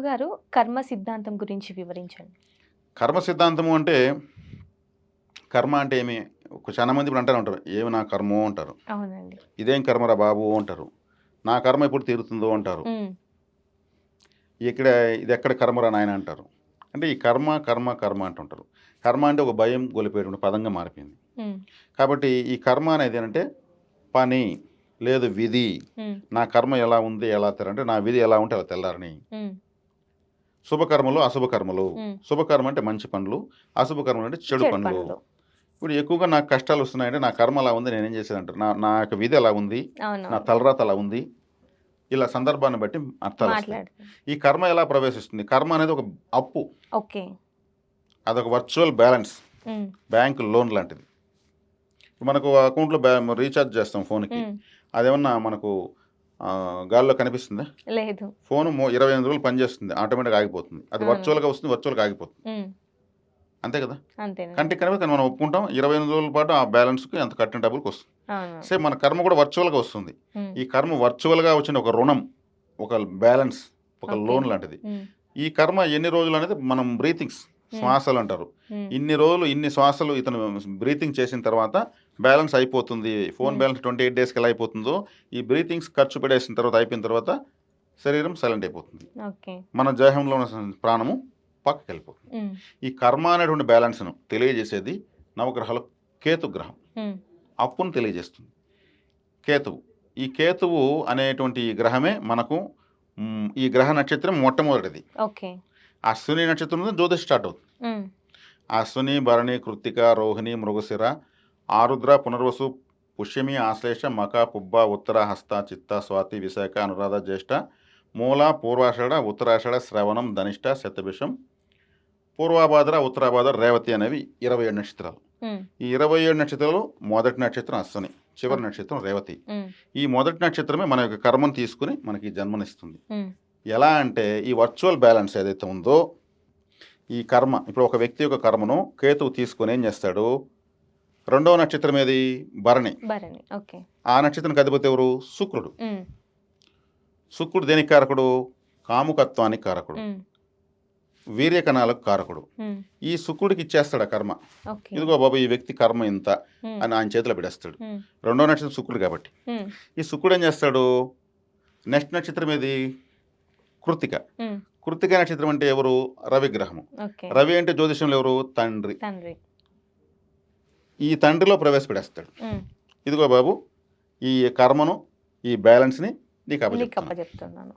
గురువుగారు కర్మ సిద్ధాంతం గురించి వివరించండి. కర్మ సిద్ధాంతము అంటే, కర్మ అంటే ఏమి? చాలా మంది ఇప్పుడు అంటానే ఉంటారు. "ఏమి నా కర్మో" అంటారు. అవునండి. "ఇదేం కర్మరా బాబు" అంటారు. "నా కర్మ ఎప్పుడు తీరుతుందో" అంటారు. హ్మ్. "ఇక్కడ ఇదెక్కడ కర్మరా నాయనా" అంటారు. అంటే ఈ కర్మ, కర్మ, కర్మ అంటుంటారు. కర్మ అంటే ఒక భయం గొలిపేటువంటి పదంగా మారిపోయింది. హ్మ్. కాబట్టి ఈ కర్మ అనేది ఏంటంటే పని, లేదు విధి. హ్మ్. నా కర్మ ఎలా ఉంది, ఎలా అంటే నా విధి ఎలా ఉంటే అలా తెల్లారని. హ్మ్. శుభకర్మలు, అశుభకర్మలు. హ్మ్. శుభకర్మ అంటే మంచి పనులు, అశుభకర్మలు అంటే చెడు చెడు పనులు. పనులు. ఇప్పుడు ఎక్కువగా నాకు కష్టాలు వస్తున్నాయంటే నా కర్మ అలా ఉంది నేనేం చేసేదంటారు. నా నా యొక్క విధి అలా ఉంది, నా అవునవును. తలరాత అలా ఉంది. ఇలా సందర్భాన్ని బట్టి అర్థాలొస్తాయి. మాట్లాడుతాం. ఈ కర్మ ఎలా ప్రవేశిస్తుంది? కర్మ అనేది ఒక అప్పు. ఓకే. అదొక వర్చువల్ బ్యాలెన్స్. హ్మ్. బ్యాంక్ లోన్ లాంటిది. మనకు అకౌంట్‌లో రీచార్జ్ చేస్తాం ఫోన్‌కి. హ్మ్. అదేమన్నా మనకు గాల్లో కనిపిస్తుందా? లేదు. ఫోను 28 రోజులు పనిచేస్తుంది. ఆటోమేటిక్‌గా ఆగిపోతుంది. అది అవును. వర్చువల్‌గా వస్తుంది. వర్చువల్‌గా ఆగిపోతుంది. హ్మ్. అంతే కదా! అంతేనండి. కంటికి కనిపిస్తే మనం ఒప్పుకుంటాం. 28 రోజుల పాటు ఆ బ్యాలెన్స్‌కి అంత కట్టిన డబ్బులకొస్తుంది. అవును. సేమ్ మన కర్మ కూడా వర్చువల్‌గా వస్తుంది. హ్మ్. ఈ కర్మ వర్చువల్‌గా వచ్చిన ఒక రుణం, ఒక బ్యాలెన్స్, ఒక ఓకే. లోన్ లాంటిది. హ్మ్. ఈ కర్మ ఎన్ని రోజులు అనేది మనం బ్రీతింగ్స్ హ్మ్. శ్వాసలు అంటారు. హ్మ్. ఇన్ని రోజులు ఇన్ని శ్వాసలు ఇతను బ్రీతింగ్ చేసిన తర్వాత బ్యాలెన్స్ అయిపోతుంది. ఫోన్ హ్మ్. బ్యాలెన్స్ 28 డేస్‌కి ఎలా అయిపోతుందో, ఈ బ్రీతింగ్స్ ఖర్చు పెట్టేసిన తర్వాత అయిపోయిన తర్వాత శరీరం సైలెంట్ అయిపోతుంది. ఓకే. మన దేహంలో ఉన్న ప్రాణము పక్కకెళ్ళిపోతుంది. హ్మ్. ఈ కర్మ అనేటువంటి బ్యాలెన్స్‌ను తెలియజేసేది నవగ్రహాలు కేతు గ్రహం. హ్మ్. అప్పును తెలియజేస్తుంది. కేతువు. ఈ కేతువు అనేటువంటి ఈ గ్రహమే మనకు ఈ గ్రహ నక్షత్రం మొట్టమొదటిది. ఓకే. అశ్విని నక్షత్రం నుంచి జ్యోతిష్ స్టార్ట్ అవుతుంది. హ్మ్. అశ్విని, భరణి, కృత్తిక, రోహిణి, మృగశిర, ఆరుద్ర, పునర్వసు, పుష్యమి, ఆశ్లేష, మఖ, పుబ్బ, ఉత్తర, హస్త, చిత్త, స్వాతి, విశాఖ, అనురాధ, జ్యేష్ఠ, మూల, పూర్వాషాఢ, ఉత్తరాషాఢ, శ్రవణం, ధనిష్ట, శతభిషం, పూర్వాభాద్ర, ఉత్తరాభాద్ర, రేవతి అనేవి 27 నక్షత్రాలు. హ్మ్. ఈ 27 నక్షత్రాలు మొదటి నక్షత్రం అశ్విని, చివరి ఓకే. నక్షత్రం రేవతి. హ్మ్. ఈ మొదటి నక్షత్రమే మన యొక్క కర్మను తీసుకుని మనకి జన్మనిస్తుంది. హ్మ్. ఎలా అంటే ఈ వర్చువల్ బ్యాలెన్స్ ఏదైతే ఉందో ఈ కర్మ ఇప్పుడు ఒక వ్యక్తి యొక్క కర్మను కేతువు తీసుకొని ఏం చేస్తాడు? రెండవ నక్షత్రం ఏది? భరణి. భరణి. ఓకే. ఆ నక్షత్రానికి అధిపతి ఎవరు? శుక్రుడు. హ్మ్. శుక్రుడు దేనికి కారకుడు? కాముకత్వానికి కారకుడు. హ్మ్. వీర్యకణాలకు కారకుడు. హ్మ్. ఈ శుక్రుడికి ఇచ్చేస్తాడు ఆ కర్మ. ఓకే. ఇదిగో బాబు ఈ వ్యక్తి కర్మ ఇంత హ్మ్. అని ఆయన చేతిలో పెట్టేస్తాడు. హ్మ్. రెండో నక్షత్రం శుక్రుడు కాబట్టి. హ్మ్. ఈ శుక్రుడు ఏం చేస్తాడు? నెక్స్ట్ నక్షత్రం ఏది? కృత్తిక. హ్మ్. కృత్తిక నక్షత్రం అంటే ఎవరు? రవిగ్రహము. ఓకే. రవి అంటే జ్యోతిషంలో ఎవరు? తండ్రి. తండ్రి. ఈ తండ్రిలో ప్రవేశపెడేస్తాడు. హ్మ్. ఇదిగో బాబు ఈ కర్మను, ఈ బ్యాలెన్స్‌ని నీకు నీకు అప్పజెప్తున్నాను. అప్పజెప్తున్నాను.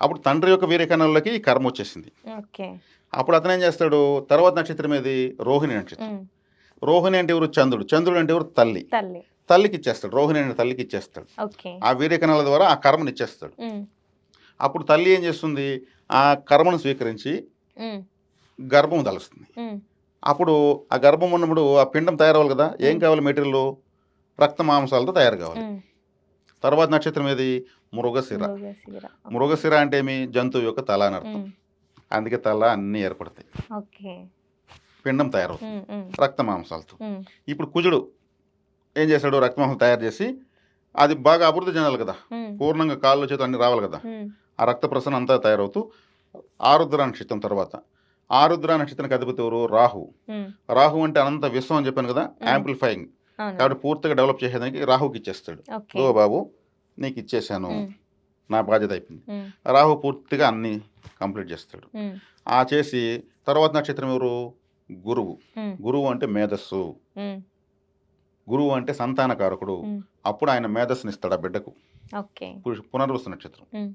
అప్పుడు తండ్రి యొక్క వీర్యకణాల్లోకి ఈ కర్మ వచ్చేసింది. ఓకే. అప్పుడు అతనేం చేస్తాడు? తర్వాత నక్షత్రం ఏది? రోహిణి నక్షత్రం. హ్మ్. రోహిణి అంటే ఎవరు? చంద్రుడు. చంద్రుడు అంటే ఎవరు? తల్లి. తల్లి. తల్లికి ఇచ్చేస్తాడు. రోహిణి అనే తల్లికి ఇచ్చేస్తాడు. ఓకే. ఆ వీర్యకణాల ద్వారా ఆ కర్మను ఇచ్చేస్తాడు. హ్మ్. అప్పుడు తల్లి ఏం చేస్తుంది? ఆ కర్మను స్వీకరించి హ్మ్. గర్భం దలుస్తుంది. హ్మ్. అప్పుడు ఆ గర్భం ఉన్నప్పుడు ఆ పిండం తయారవ్వాలి కదా! ఏం హ్మ్. కావాలి మెటీరియల్? రక్త మాంసాలతో తయారు కావాలి. హ్మ్. తర్వాత నక్షత్రం ఏది? మృగశిర. మృగశిర. ఓకే. మృగశిర అంటే ఏమి? జంతువు యొక్క తల అని అర్థం. హ్మ్. అందుకే తల అన్నీ ఏర్పడతాయి. ఓకే. పిండం తయారవుతుంది. హ్మ్. హ్మ్. రక్త మాంసాలతో. హ్మ్. ఇప్పుడు కుజుడు ఏం చేశాడు? రక్త మాంసం తయారు చేసి అది బాగా అభివృద్ధి చెందాలి కదా! హ్మ్. పూర్ణంగా కాళ్ళు, చేతులు అన్నీ రావాలి కదా! హ్మ్. ఆ రక్త ప్రసరణ అంతా తయారవుతూ ఆరుద్ర నక్షత్రం తర్వాత. ఆరుద్ర నక్షత్రానికి అధిపతి ఎవరు? రాహువు. హ్మ్. రాహువు అంటే అనంత విశ్వం అని చెప్పాను కదా! హ్మ్. యాంప్లిఫైయింగ్. కాబట్టి అవునండి. పూర్తిగా డెవలప్ చేసేదానికి రాహువుకి ఇచ్చేస్తాడు. ఓకే. ఇదిగో బాబు నీకు ఇచ్చేశాను. హ్మ్. నా బాధ్యత అయిపోయింది. హ్మ్. రాహు పూర్తిగా అన్నీ కంప్లీట్ చేస్తాడు. హ్మ్. ఆ చేసి తర్వాత నక్షత్రం ఎవరు? గురువు. హ్మ్. గురువు అంటే మేధస్సు. హ్మ్. గురువు అంటే సంతానకారకుడు. హ్మ్. అప్పుడు ఆయన మేధస్సునిస్తాడు ఆ బిడ్డకు. ఓకే. పునర్వసు నక్షత్రం. హ్మ్.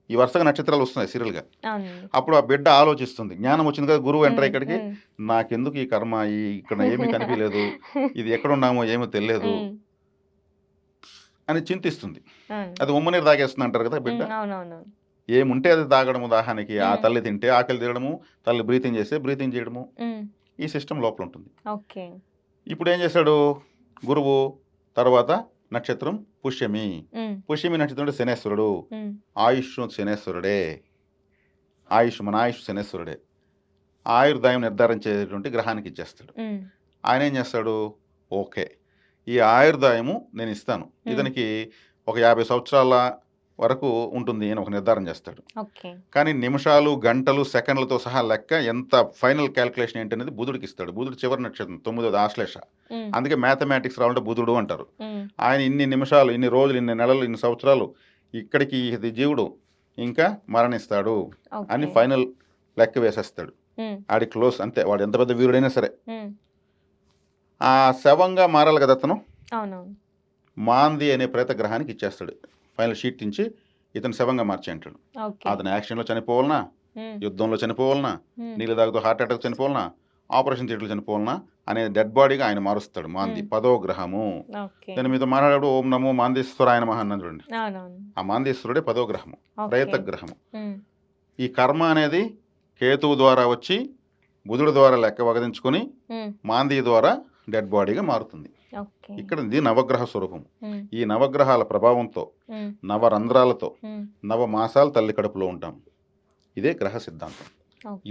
ఈ వరుసగా నక్షత్రాలు వస్తున్నాయి సీరియల్‌గా. అవునండి. అప్పుడు ఆ బిడ్డ ఆలోచిస్తుంది. జ్ఞానం వచ్చింది కదా! గురువు ఎంటర్ హ్మ్. ఇక్కడికి. హ్మ్. నాకెందుకు ఈ కర్మ? ఇక్కడ ఏమీ కనిపియలేదు. ఇది ఎక్కడున్నామో ఏమో తెలియలేదు హ్మ్. అని చింతిస్తుంది. అవును. అది ఉమ్మనీరు తాగేస్తుంది అంటారు కదా బిడ్డ. హ్మ్. అవునవునవును. ఏముంటే అది తాగడము దాహానికి. ఆ హ్మ్. తల్లి తింటే ఆకలి తీరడము, తల్లి బ్రీతింగ్ చేస్తే బ్రీతింగ్ చేయడము. హ్మ్. ఈ సిస్టమ్ లోపల ఉంటుంది. ఓకే. ఇప్పుడేం చేశాడు గురువు? తర్వాత నక్షత్రం పుష్యమి. హ్మ్. పుష్యమి నక్షత్రం అంటే శనేశ్వరుడు. హ్మ్. ఆయుష్ శనేశ్వరుడే. మన ఆయుష్ శనేశ్వరుడే. ఆయుర్దాయం నిర్ధారించేటువంటి గ్రహానికి ఇచ్చేస్తాడు. హ్మ్. ఆయన ఏం చేస్తాడు? ఓకే. ఈ ఆయుర్దాయము నేనిస్తాను. హ్మ్. ఇతనికి ఒక 50 సంవత్సరాల వరకు ఉంటుంది అని ఒక నిర్ధారణ చేస్తాడు. ఓకే. కానీ నిమిషాలు, గంటలు, సెకండ్లతో సహా లెక్క ఎంత ఫైనల్ క్యాలిక్యులేషన్ ఏంటనేది బుధుడికి ఇస్తాడు. బుధుడు చివరి నక్షత్రం 9వ ఆశ్లేష. హ్మ్. అందుకే మ్యాథమెటిక్స్ రావాలంటే బుధుడు అంటారు. హ్మ్. ఆయన ఇన్ని నిమిషాలు, ఇన్ని రోజులు, ఇన్ని నెలలు, ఇన్ని సంవత్సరాలు ఇక్కడికి ఇది జీవుడు ఇంకా మరణిస్తాడు అని ఓకే. ఫైనల్ లెక్క వేసేస్తాడు. హ్మ్. ఆడి క్లోజ్ అంతే. వాడు ఎంత పెద్ద వీరుడైనా సరే. హ్మ్. ఆ శవంగా మారాలి కదా అతను. అవునవును. మాంది అనే ప్రేత గ్రహానికి ఇచ్చేస్తాడు. ఫైనల్ షీట్ ఇచ్చి ఇతను శవంగా మార్చి అంటాడు. ఓకే. అతను యాక్షన్లో చనిపోవాలనా, హ్మ్. యుద్ధంలో చనిపోవాలనా, హ్మ్. నీళ్ళు తాగుతూ హార్ట్ అటాక్ చనిపోవాలనా, ఆపరేషన్ థియేటర్లో చనిపోవాలనా అనే డెడ్ బాడీగా ఆయన మారుస్తాడు. మాంది 10వ గ్రహము. ఓకే. నేను మీతో మాట్లాడేటప్పుడు ఓం నమో మాందీశ్వరాయ నమః అన్నాను చూడండి. అవునవును. ఆ మాందీశ్వరుడే 10వ గ్రహము, ఓకే. ప్రేత గ్రహము. హ్మ్. ఈ కర్మ అనేది కేతువు ద్వారా వచ్చి బుధుడు ద్వారా లెక్క వగదించుకొని హ్మ్. మాంది ద్వారా డెడ్ బాడీగా మారుతుంది. ఓకే. ఇక్కడ ఇది నవగ్రహ స్వరూపం. హ్మ్. ఈ నవగ్రహాల ప్రభావంతో హ్మ్. నవరంధ్రాలతో హ్మ్. నవమాసాలు తల్లి కడుపులో ఉంటాం. ఇదే గ్రహ సిద్ధాంతం.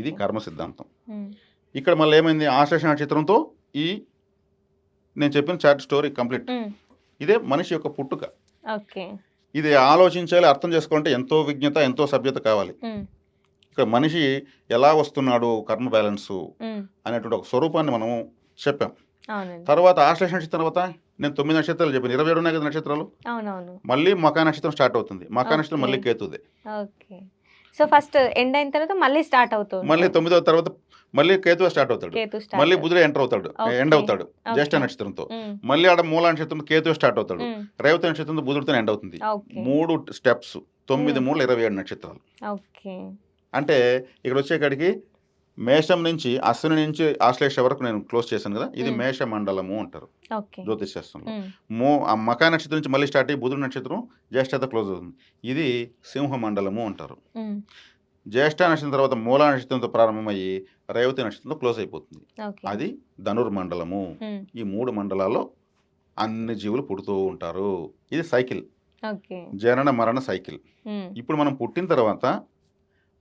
ఇది ఓకే. కర్మ సిద్ధాంతం. హ్మ్. ఇక్కడ మళ్ళీ ఏమైంది, ఆశ్లేష నక్షత్రంతో ఈ నేను చెప్పిన చార్ట్ స్టోరీ కంప్లీట్. హ్మ్. ఇదే మనిషి యొక్క పుట్టుక. ఓకే. ఇది ఆలోచించాలి, అర్థం చేసుకోవాలంటే ఎంతో విజ్ఞత, ఎంతో సభ్యత కావాలి. హ్మ్. ఇక్కడ మనిషి ఎలా వస్తున్నాడు కర్మ బ్యాలెన్సు హ్మ్. అనేటువంటి ఒక స్వరూపాన్ని మనం చెప్పాం. అవునండి. తర్వాత ఆశ్లేష నక్షత్రం తర్వాత నేను 9 నక్షత్రాలు చెప్పాను. 27 ఉన్నాయి కదా నక్షత్రాలు. అవునవును. మళ్ళీ మకా నక్షత్రం స్టార్ట్ అవుతుంది. మకా నక్షత్రం ఓకే. మళ్ళీ కేతుదే. ఓకే. సో, ఫస్ట్ ఎండ్ అయిన తర్వాత మళ్ళీ స్టార్ట్ అవుతూ మళ్ళీ ఉంటాయి. 9వ తర్వాత మళ్ళీ కేతువే స్టార్ట్ అవుతాడు. కేతు మళ్ళీ స్టార్ట్. బుధుడు ఎంటర్ అవుతాడు, ఎండ్ ఓకే. అవుతాడు జ్యేష్ఠ ఓకే. నక్షత్రంతో. హ్మ్. మళ్ళీ ఆడ మూల నక్షత్రం కేతువే స్టార్ట్ అవుతాడు. హ్మ్. రేవతి నక్షత్రంతో బుధుడితో ఎండ్ అవుతుంది. ఓకే. 3 స్టెప్స్, 9 హ్మ్. మూల 27 నక్షత్రాలు. ఓకే. అంటే ఇక్కడ వచ్చేకాడికి మేషం నుంచి అశ్విని నుంచి ఆశ్లేష వరకు నేను క్లోజ్ చేశాను కదా, ఇది హ్మ్. మేష మండలము అంటారు ఓకే. జ్యోతిష్ శాస్త్రంలో. హ్మ్. ఆ మకా నక్షత్రం నుంచి మళ్ళీ స్టార్ట్ అయ్యి బుధుడు నక్షత్రం జ్యేష్ఠత క్లోజ్ అవుతుంది. ఇది సింహ మండలము అంటారు. హ్మ్. జ్యేష్ఠ నక్షత్రం తర్వాత మూలా నక్షత్రంతో ప్రారంభమయ్యి రేవతి నక్షత్రంతో క్లోజ్ అయిపోతుంది. ఓకే. అది ధనుర్మండలము. హ్మ్. ఈ 3 మండలాల్లో అన్ని జీవులు పుడుతూ ఉంటారు. ఇది సైకిల్, ఓకే. జనన మరణ సైకిల్. హ్మ్. ఇప్పుడు మనం పుట్టిన తర్వాత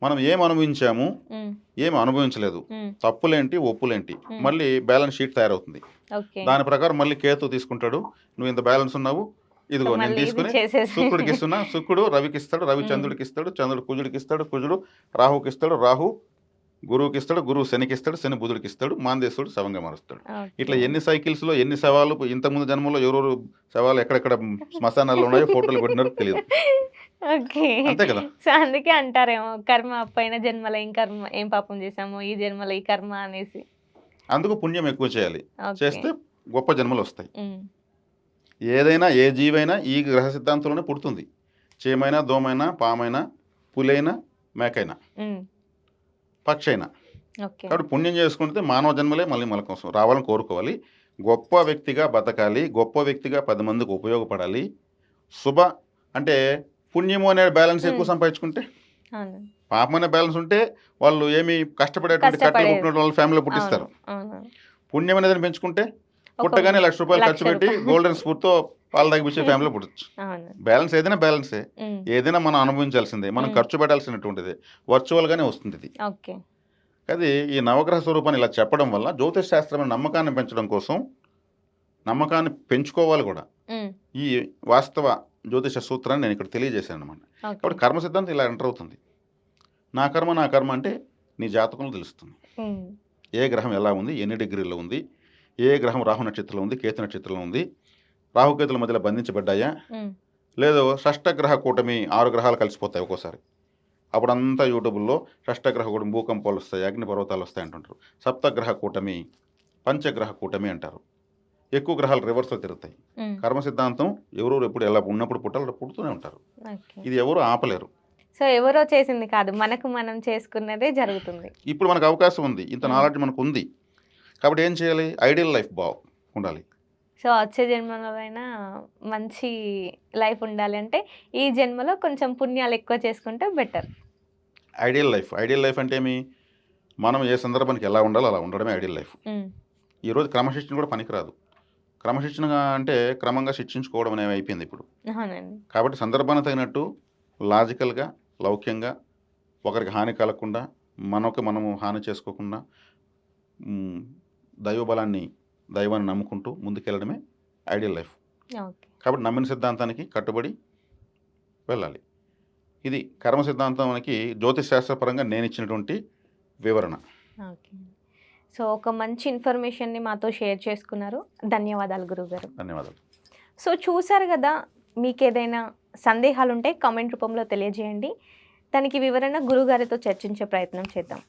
మనం ఏం అనుభవించాము, హ్మ్. ఏం అనుభవించలేదు, హ్మ్. తప్పులేంటి, ఒప్పులేంటి, హ్మ్. మళ్ళీ బ్యాలెన్స్ షీట్ తయారవుతుంది. ఓకే. దాని ప్రకారం మళ్ళీ కేతు తీసుకుంటాడు. నువ్వు ఇంత బ్యాలెన్స్ ఉన్నావు, సో, ఇదిగో నేను మళ్ళీ ఇది తీసుకుని చేసేసి శుక్రుడికి ఇస్తున్నా, శుక్రుడు రవికి ఇస్తాడు, రవి హ్మ్. చంద్రుడికి ఇస్తాడు, చంద్రుడు కుజుడికి ఇస్తాడు, కుజుడు రాహుకి ఇస్తాడు, రాహు గురువుకి ఇస్తాడు, గురువు శనికి ఇస్తాడు, శని బుధుడికి ఇస్తాడు, మాందేశుడు శవంగా మారుస్తాడు. ఇట్లా ఓకే. ఎన్ని సైకిల్స్లో ఎన్ని శవాలు ఇంతకుముందు జన్మలో ఎవరెవరు శవాలు ఎక్కడెక్కడ శ్మశానాల్లో ఉన్నాయో ఫోటోలు పెట్టినారో తెలియదు. ఓకే. అంతే కదా. సో, అందుకే అంటారేమో కర్మ పోయిన జన్మలో ఏం పాపం చేశామో ఈ జన్మలో ఈ కర్మ అనేసి. అందుకు పుణ్యం ఎక్కువ చేయాలి. ఓకే. చేస్తే గొప్ప జన్మలు వస్తాయి. హ్మ్. ఏదైనా ఏ జీవైనా ఈ గ్రహ సిద్ధాంతంలోనే పుడుతుంది. చీమైనా, దోమైనా, పామైనా, పులైనా, మేకైనా, హ్మ్. పక్షైనా. ఓకే. కాబట్టి పుణ్యం చేసుకుంటే మానవ జన్మలే మళ్ళీ మన కోసం రావాలని కోరుకోవాలి. గొప్ప వ్యక్తిగా బతకాలి, గొప్ప వ్యక్తిగా 10 మందికి ఉపయోగపడాలి. శుభ అంటే పుణ్యము అనే బ్యాలెన్స్ ఎక్కువ హ్మ్. సంపాదించుకుంటే, అవును. పాపం అనే బ్యాలెన్స్ ఉంటే వాళ్ళు ఏమి కష్టపడేటువంటి కట్టెలు కష్టపడేది. కొట్టిన వాళ్ళ ఫ్యామిలీలో అవును. పుట్టిస్తారు. అవును. పుణ్యం అనేది పెంచుకుంటే ఒక పుట్టగానే ₹1,00,000 ఖర్చు పెట్టి ₹1,00,000 గోల్డెన్ స్పూన్‌తో పాలు తాగిపించే ఫ్యామిలీలో పుట్టొచ్చు. అవును. బ్యాలెన్స్ ఏదైనా బ్యాలెన్సే. హ్మ్. ఏదైనా మనం అనుభవించాల్సిందే. మనం హ్మ్. ఖర్చు పెట్టాల్సినటువంటిదే. వర్చువల్‌గానే వస్తుంది ఇది. ఓకే. అది ఈ నవగ్రహ స్వరూపాన్ని ఇలా చెప్పడం వల్ల జ్యోతిష్ శాస్త్రమైన నమ్మకాన్ని పెంచడం కోసం, నమ్మకాన్ని పెంచుకోవాలి కూడా. హ్మ్. ఈ వాస్తవ జ్యోతిష సూత్రాన్ని నేను ఇక్కడ తెలియజేశాననమాట. ఓకే. కాబట్టి కర్మ సిద్ధాంతం ఇలా ఎంటర్ అవుతుంది. నా కర్మ, నా కర్మ అంటే నీ జాతకంలో తెలుస్తుంది. హ్మ్. ఏ గ్రహం ఎలా ఉంది, ఎన్ని డిగ్రీల్లో ఉంది, ఏ గ్రహం రాహు నక్షత్రంలో ఉంది, కేతు నక్షత్రంలో ఉంది, రాహుకేతుల మధ్యలో బంధించబడ్డాయా, హ్మ్. లేదు షష్టగ్రహ కూటమి 6 గ్రహాలు కలిసిపోతాయి ఒక్కోసారి. అప్పుడంతా యూట్యూబ్లో షష్టగ్రహ కూటమి, భూకంపాలు వస్తాయి, అగ్నిపర్వతాలు వస్తాయి అంటుంటారు. సప్తగ్రహ కూటమి, పంచగ్రహ కూటమి అంటారు. ఎక్కువ గ్రహాలు రివర్స్లో తిరుగుతాయి. హ్మ్. కర్మ సిద్ధాంతం ఎవరెవరు ఎప్పుడు ఎలా ఉన్నప్పుడు పుట్టాలో అలా పుడుతూనే ఉంటారు. ఓకే. ఇది ఎవరు ఆపలేరు. సో, ఎవరో చేసింది కాదు. మనకు మనం చేసుకున్నదే జరుగుతుంది. ఇప్పుడు మనకు అవకాశం ఉంది, ఇంత హ్మ్. నాలెడ్జ్ మనకు ఉంది. కాబట్టి ఏం చేయాలి, ఐడియల్ లైఫ్ ఉండాలి. సో, వచ్చే జన్మలోనైనా మంచి లైఫ్ ఉండాలి అంటే, ఈ జన్మలో కొంచెం పుణ్యాలు ఎక్కువ చేసుకుంటే బెటర్. ఐడియల్ లైఫ్ అంటే ఏమి, మనం ఏ సందర్భానికి ఎలా ఉండాలో అలా ఉండడమే ఐడియల్ లైఫ్. హ్మ్. ఈరోజు క్రమశిక్షణ కూడా పనికిరాదు. క్రమశిక్షణగా అంటే క్రమంగా శిక్షించుకోవడం అనేవి అయిపోయింది ఇప్పుడు. అవునండి. కాబట్టి సందర్భానికి తగినట్టు లాజికల్గా, లౌక్యంగా, ఒకరికి హాని కలగకుండా, మనము హాని చేసుకోకుండా, మ్, దైవాన్ని నమ్ముకుంటూ ముందుకెళ్ళడమే ఐడియల్ లైఫ్. ఓకే. కాబట్టి నమ్మిన సిద్ధాంతానికి కట్టుబడి వెళ్ళాలి. ఇది కర్మ సిద్ధాంతం మనకి జ్యోతిష్ శాస్త్రపరంగా నేను ఇచ్చినటువంటి వివరణ. ఓకే. సో, ఒక మంచి ఇన్ఫర్మేషన్‌ని మాతో షేర్ చేసుకున్నారు. ధన్యవాదాలు గురువుగారు. ధన్యవాదాలు. సో, చూసారు గదా! మీకేదైనా సందేహాలుంటే కామెంట్ రూపంలో తెలియజేయండి. దానికి వివరణ గురువుగారితో చర్చించే ప్రయత్నం చేద్దాం.